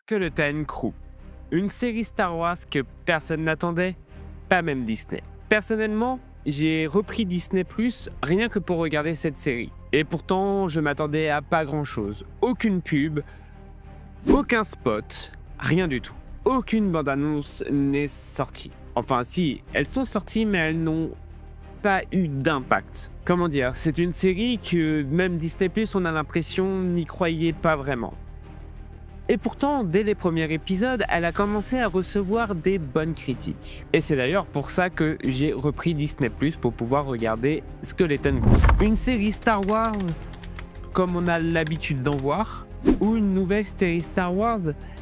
Skeleton Crew, une série Star Wars que personne n'attendait, pas même Disney. Personnellement, j'ai repris Disney Plus rien que pour regarder cette série. Et pourtant, je m'attendais à pas grand-chose. Aucune pub, aucun spot, rien du tout. Aucune bande-annonce n'est sortie. Enfin si, elles sont sorties mais elles n'ont pas eu d'impact. Comment dire, c'est une série que même Disney Plus, on a l'impression, n'y croyait pas vraiment. Et pourtant, dès les premiers épisodes, elle a commencé à recevoir des bonnes critiques. Et c'est d'ailleurs pour ça que j'ai repris Disney Plus pour pouvoir regarder Skeleton Crew. Une série Star Wars comme on a l'habitude d'en voir, ou une nouvelle série Star Wars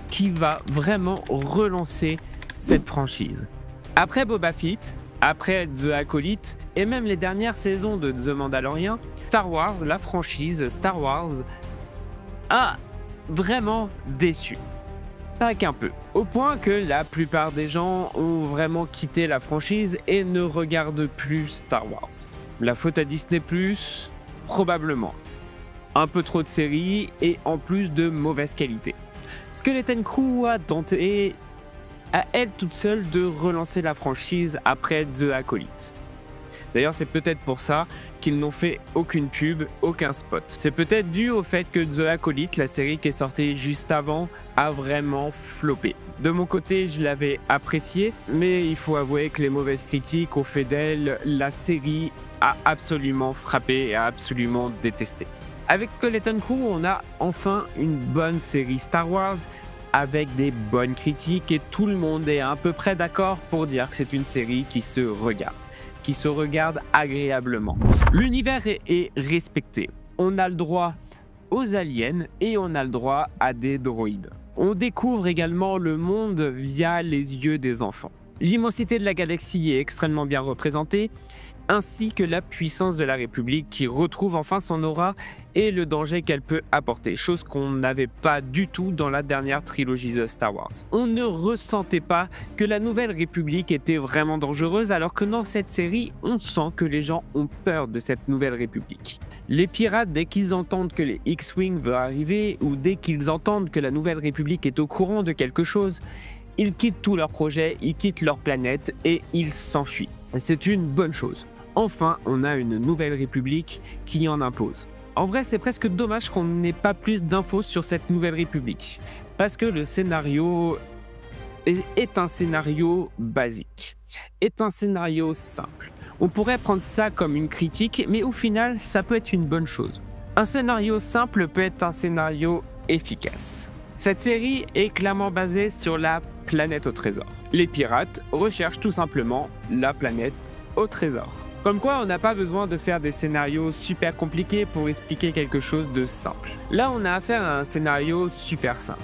qui va vraiment relancer cette franchise. Après Boba Fett, après The Acolyte et même les dernières saisons de The Mandalorian, Star Wars, la franchise Star Wars, a vraiment déçu. Pas qu'un peu. Au point que la plupart des gens ont vraiment quitté la franchise et ne regardent plus Star Wars. La faute à Disney+, probablement. Un peu trop de séries et en plus de mauvaise qualité. Skeleton Crew a tenté à elle toute seule de relancer la franchise après The Acolyte. D'ailleurs, c'est peut-être pour ça qu'ils n'ont fait aucune pub, aucun spot. C'est peut-être dû au fait que The Acolyte, la série qui est sortie juste avant, a vraiment floppé. De mon côté, je l'avais apprécié, mais il faut avouer que les mauvaises critiques ont fait d'elle la série a absolument frappé et a absolument détesté. Avec Skeleton Crew, on a enfin une bonne série Star Wars avec des bonnes critiques et tout le monde est à peu près d'accord pour dire que c'est une série qui se regarde agréablement. L'univers est respecté. On a le droit aux aliens et on a le droit à des droïdes. On découvre également le monde via les yeux des enfants. L'immensité de la galaxie est extrêmement bien représentée, ainsi que la puissance de la République qui retrouve enfin son aura et le danger qu'elle peut apporter, chose qu'on n'avait pas du tout dans la dernière trilogie de Star Wars. On ne ressentait pas que la Nouvelle République était vraiment dangereuse, alors que dans cette série, on sent que les gens ont peur de cette Nouvelle République. Les pirates, dès qu'ils entendent que les X-Wing vont arriver, ou dès qu'ils entendent que la Nouvelle République est au courant de quelque chose, ils quittent tous leurs projets, ils quittent leur planète et ils s'enfuient. C'est une bonne chose. Enfin, on a une Nouvelle République qui en impose. En vrai, c'est presque dommage qu'on n'ait pas plus d'infos sur cette Nouvelle République, parce que le scénario est un scénario basique, est un scénario simple. On pourrait prendre ça comme une critique, mais au final, ça peut être une bonne chose. Un scénario simple peut être un scénario efficace. Cette série est clairement basée sur la planète au trésor. Les pirates recherchent tout simplement la planète au trésor. Comme quoi, on n'a pas besoin de faire des scénarios super compliqués pour expliquer quelque chose de simple. Là, on a affaire à un scénario super simple.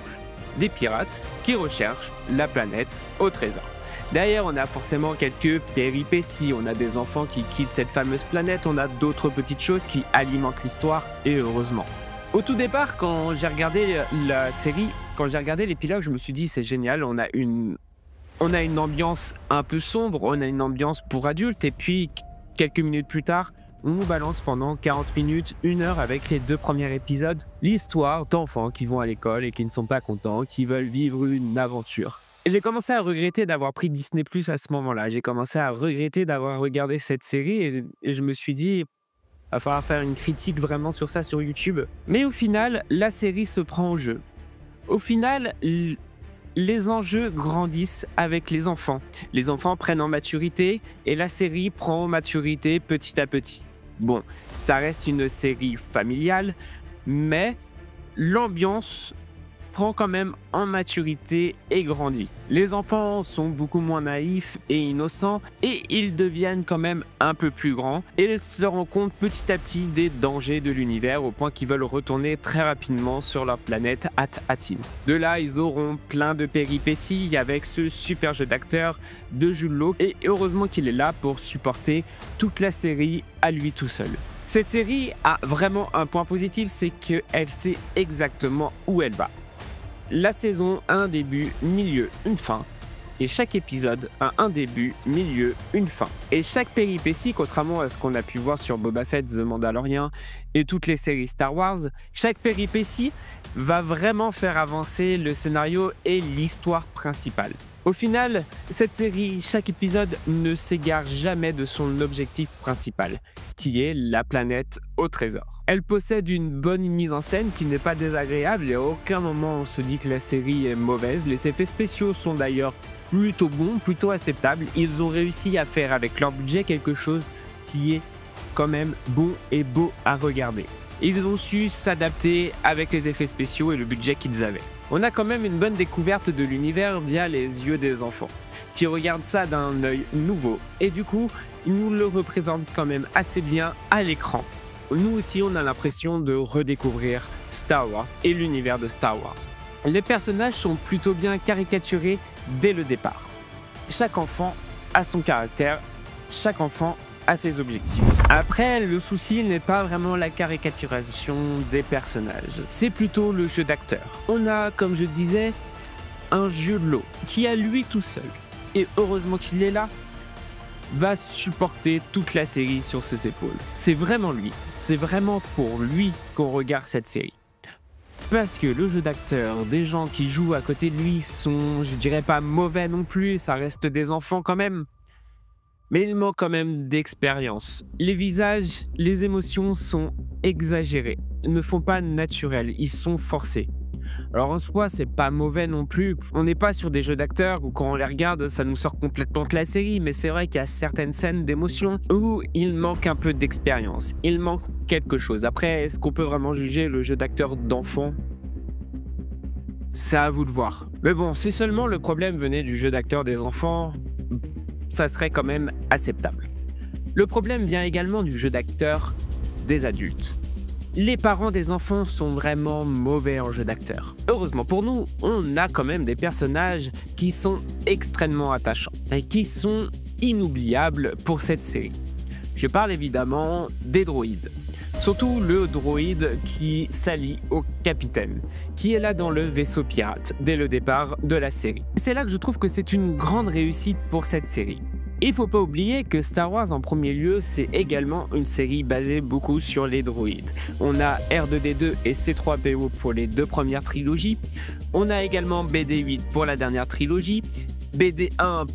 Des pirates qui recherchent la planète au trésor. Derrière, on a forcément quelques péripéties, on a des enfants qui quittent cette fameuse planète, on a d'autres petites choses qui alimentent l'histoire, et heureusement. Au tout départ, quand j'ai regardé la série, quand j'ai regardé l'épilogue, je me suis dit c'est génial, on a une ambiance un peu sombre, on a une ambiance pour adultes, et puis quelques minutes plus tard, on nous balance pendant 40 minutes, 1 heure avec les 2 premiers épisodes, l'histoire d'enfants qui vont à l'école et qui ne sont pas contents, qui veulent vivre une aventure. Et j'ai commencé à regretter d'avoir pris Disney Plus à ce moment-là. J'ai commencé à regretter d'avoir regardé cette série et je me suis dit, il va falloir faire une critique vraiment sur ça sur YouTube. Mais au final, la série se prend au jeu. Au final, les enjeux grandissent avec les enfants. Les enfants prennent en maturité et la série prend en maturité petit à petit. Bon, ça reste une série familiale, mais l'ambiance prend quand même en maturité et grandit. Les enfants sont beaucoup moins naïfs et innocents et ils deviennent quand même un peu plus grands et ils se rendent compte petit à petit des dangers de l'univers au point qu'ils veulent retourner très rapidement sur leur planète At-Atin. De là, ils auront plein de péripéties avec ce super jeu d'acteur de Jude Law et heureusement qu'il est là pour supporter toute la série à lui tout seul. Cette série a vraiment un point positif, c'est qu'elle sait exactement où elle va. La saison a un début, milieu, une fin. Et chaque épisode a un début, milieu, une fin. Et chaque péripétie, contrairement à ce qu'on a pu voir sur Boba Fett, The Mandalorian et toutes les séries Star Wars, chaque péripétie va vraiment faire avancer le scénario et l'histoire principale. Au final, cette série, chaque épisode ne s'égare jamais de son objectif principal, qui est la planète au trésor. Elle possède une bonne mise en scène qui n'est pas désagréable et à aucun moment on se dit que la série est mauvaise. Les effets spéciaux sont d'ailleurs plutôt bons, plutôt acceptables. Ils ont réussi à faire avec leur budget quelque chose qui est quand même bon et beau à regarder. Ils ont su s'adapter avec les effets spéciaux et le budget qu'ils avaient. On a quand même une bonne découverte de l'univers via les yeux des enfants, qui regardent ça d'un œil nouveau, et du coup, ils nous le représentent quand même assez bien à l'écran. Nous aussi, on a l'impression de redécouvrir Star Wars et l'univers de Star Wars. Les personnages sont plutôt bien caricaturés dès le départ. Chaque enfant a son caractère, chaque enfant a ses objectifs. Après, le souci n'est pas vraiment la caricaturation des personnages, c'est plutôt le jeu d'acteur. On a, comme je disais, un Jude Law qui à lui tout seul, et heureusement qu'il est là, va supporter toute la série sur ses épaules. C'est vraiment lui, c'est vraiment pour lui qu'on regarde cette série. Parce que le jeu d'acteur, des gens qui jouent à côté de lui sont, je dirais pas mauvais non plus, ça reste des enfants quand même. Mais il manque quand même d'expérience. Les visages, les émotions sont exagérées, ne font pas naturels, ils sont forcés. Alors en soi, c'est pas mauvais non plus. On n'est pas sur des jeux d'acteurs où quand on les regarde, ça nous sort complètement de la série, mais c'est vrai qu'il y a certaines scènes d'émotion où il manque un peu d'expérience, il manque quelque chose. Après, est-ce qu'on peut vraiment juger le jeu d'acteur d'enfant ? C'est à vous de voir. Mais bon, si seulement le problème venait du jeu d'acteur des enfants, ça serait quand même acceptable. Le problème vient également du jeu d'acteur des adultes. Les parents des enfants sont vraiment mauvais en jeu d'acteur. Heureusement pour nous, on a quand même des personnages qui sont extrêmement attachants et qui sont inoubliables pour cette série. Je parle évidemment des droïdes. Surtout le droïde qui s'allie au capitaine, qui est là dans le vaisseau pirate dès le départ de la série. C'est là que je trouve que c'est une grande réussite pour cette série. Il faut pas oublier que Star Wars en premier lieu, c'est également une série basée beaucoup sur les droïdes. On a R2D2 et C3PO pour les deux premières trilogies. On a également BD8 pour la dernière trilogie. BD1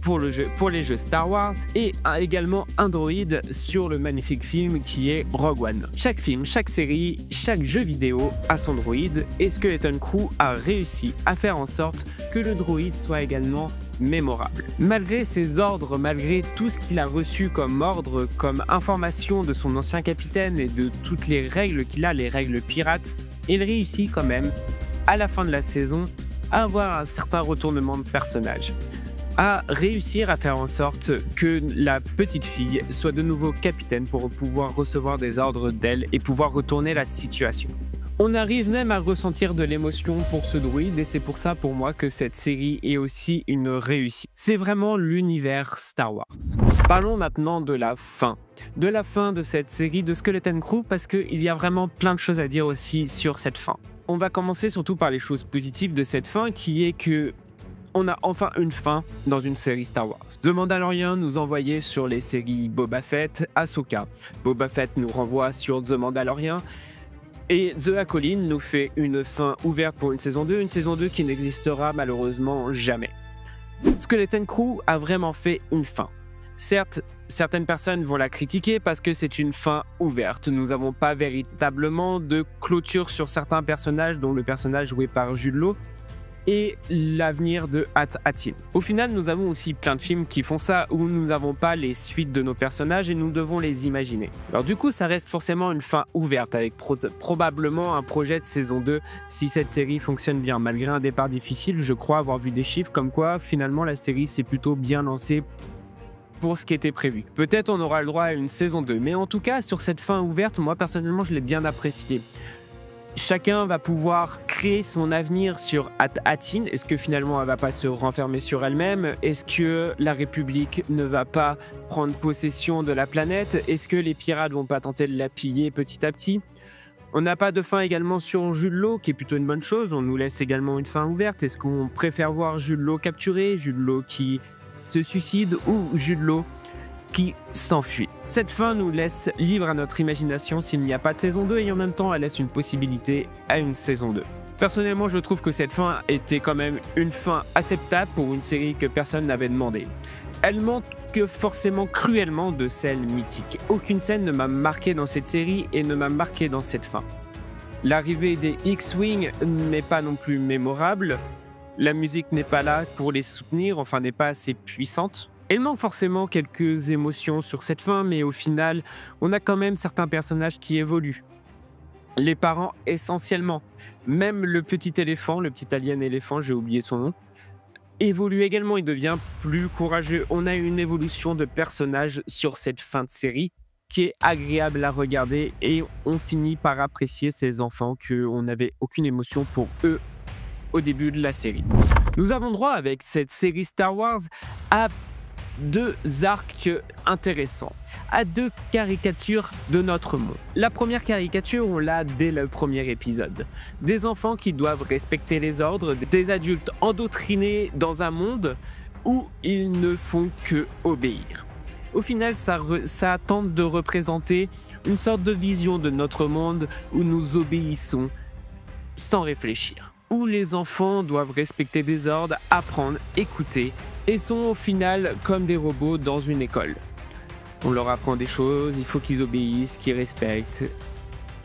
pour les jeux Star Wars et également un droïde sur le magnifique film qui est Rogue One. Chaque film, chaque série, chaque jeu vidéo a son droïde et Skeleton Crew a réussi à faire en sorte que le droïde soit également mémorable. Malgré ses ordres, malgré tout ce qu'il a reçu comme ordre, comme information de son ancien capitaine et de toutes les règles qu'il a, les règles pirates, il réussit quand même, à la fin de la saison, à avoir un certain retournement de personnage, à réussir à faire en sorte que la petite fille soit de nouveau capitaine pour pouvoir recevoir des ordres d'elle et pouvoir retourner la situation. On arrive même à ressentir de l'émotion pour ce droïde et c'est pour ça pour moi que cette série est aussi une réussite. C'est vraiment l'univers Star Wars. Parlons maintenant de la fin de cette série de Skeleton Crew parce qu'il y a vraiment plein de choses à dire aussi sur cette fin. On va commencer surtout par les choses positives de cette fin qui est que on a enfin une fin dans une série Star Wars. The Mandalorian nous envoyait sur les séries Boba Fett, Ahsoka. Boba Fett nous renvoie sur The Mandalorian. Et The Acolyte nous fait une fin ouverte pour une saison 2 qui n'existera malheureusement jamais. Skeleton Crew a vraiment fait une fin. Certes, certaines personnes vont la critiquer parce que c'est une fin ouverte. Nous n'avons pas véritablement de clôture sur certains personnages, dont le personnage joué par Jude Law, et l'avenir de Hat-Atin. Au final, nous avons aussi plein de films qui font ça, où nous n'avons pas les suites de nos personnages et nous devons les imaginer. Alors du coup, ça reste forcément une fin ouverte, avec probablement un projet de saison 2 si cette série fonctionne bien. Malgré un départ difficile, je crois avoir vu des chiffres comme quoi, finalement, la série s'est plutôt bien lancée pour ce qui était prévu. Peut-être on aura le droit à une saison 2, mais en tout cas, sur cette fin ouverte, moi personnellement, je l'ai bien appréciée. Chacun va pouvoir créer son avenir sur Hat-Atin. Est-ce que finalement elle va pas se renfermer sur elle-même? Est-ce que la République ne va pas prendre possession de la planète? Est-ce que les pirates vont pas tenter de la piller petit à petit? On n'a pas de fin également sur Jude Law, qui est plutôt une bonne chose. On nous laisse également une fin ouverte. Est-ce qu'on préfère voir Jude Law capturé, Jude Law qui se suicide ou Jude Law qui s'enfuit. Cette fin nous laisse libre à notre imagination s'il n'y a pas de saison 2 et en même temps elle laisse une possibilité à une saison 2. Personnellement, je trouve que cette fin était quand même une fin acceptable pour une série que personne n'avait demandé. Elle manque forcément cruellement de scènes mythiques. Aucune scène ne m'a marqué dans cette série et ne m'a marqué dans cette fin. L'arrivée des X-Wing n'est pas non plus mémorable. La musique n'est pas là pour les soutenir, enfin n'est pas assez puissante. Il manque forcément quelques émotions sur cette fin, mais au final, on a quand même certains personnages qui évoluent. Les parents essentiellement. Même le petit éléphant, le petit alien éléphant, j'ai oublié son nom, évolue également, il devient plus courageux. On a une évolution de personnage sur cette fin de série qui est agréable à regarder et on finit par apprécier ces enfants qu'on n'avait aucune émotion pour eux au début de la série. Nous avons droit avec cette série Star Wars à deux arcs intéressants, à deux caricatures de notre monde. La première caricature, on l'a dès le premier épisode. Des enfants qui doivent respecter les ordres, des adultes endoctrinés dans un monde où ils ne font que obéir. Au final, ça tente de représenter une sorte de vision de notre monde où nous obéissons sans réfléchir, où les enfants doivent respecter des ordres, apprendre, écouter, et sont au final comme des robots dans une école. On leur apprend des choses, il faut qu'ils obéissent, qu'ils respectent,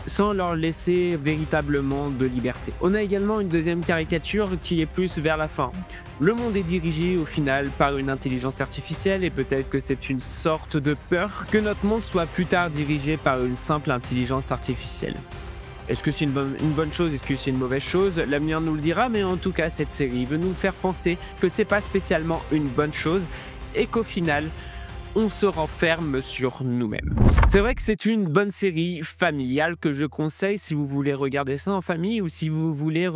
sans leur laisser véritablement de liberté. On a également une deuxième caricature qui est plus vers la fin. Le monde est dirigé au final par une intelligence artificielle et peut-être que c'est une sorte de peur que notre monde soit plus tard dirigé par une simple intelligence artificielle. Est-ce que c'est une bonne chose? Est-ce que c'est une mauvaise chose? L'avenir nous le dira, mais en tout cas, cette série veut nous faire penser que c'est pas spécialement une bonne chose et qu'au final, on se renferme sur nous-mêmes. C'est vrai que c'est une bonne série familiale que je conseille si vous voulez regarder ça en famille ou si vous voulez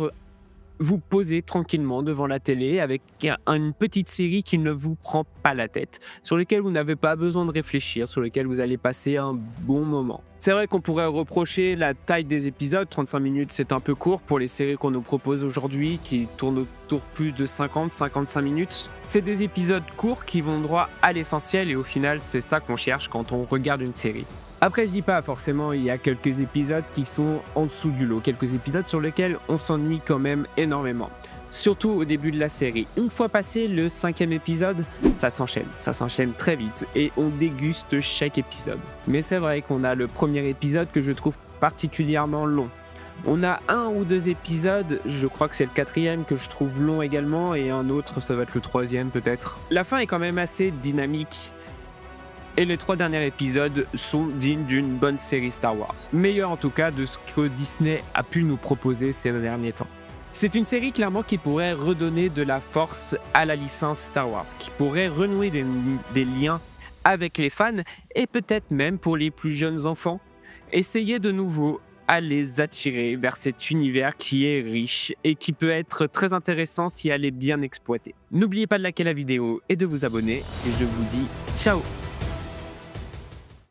vous poser tranquillement devant la télé avec une petite série qui ne vous prend pas la tête, sur laquelle vous n'avez pas besoin de réfléchir, sur laquelle vous allez passer un bon moment. C'est vrai qu'on pourrait reprocher la taille des épisodes, 35 minutes c'est un peu court pour les séries qu'on nous propose aujourd'hui qui tournent autour plus de 50-55 minutes. C'est des épisodes courts qui vont droit à l'essentiel et au final c'est ça qu'on cherche quand on regarde une série. Après, je dis pas forcément, il y a quelques épisodes qui sont en dessous du lot, quelques épisodes sur lesquels on s'ennuie quand même énormément. Surtout au début de la série. Une fois passé le 5e épisode, ça s'enchaîne très vite et on déguste chaque épisode. Mais c'est vrai qu'on a le premier épisode que je trouve particulièrement long. On a un ou deux épisodes, je crois que c'est le 4e que je trouve long également et un autre, ça va être le 3e peut-être. La fin est quand même assez dynamique. Et les 3 derniers épisodes sont dignes d'une bonne série Star Wars. Meilleur en tout cas de ce que Disney a pu nous proposer ces derniers temps. C'est une série clairement qui pourrait redonner de la force à la licence Star Wars, qui pourrait renouer des liens avec les fans et peut-être même pour les plus jeunes enfants, essayer de nouveau à les attirer vers cet univers qui est riche et qui peut être très intéressant si elle est bien exploitée. N'oubliez pas de liker la vidéo et de vous abonner et je vous dis ciao!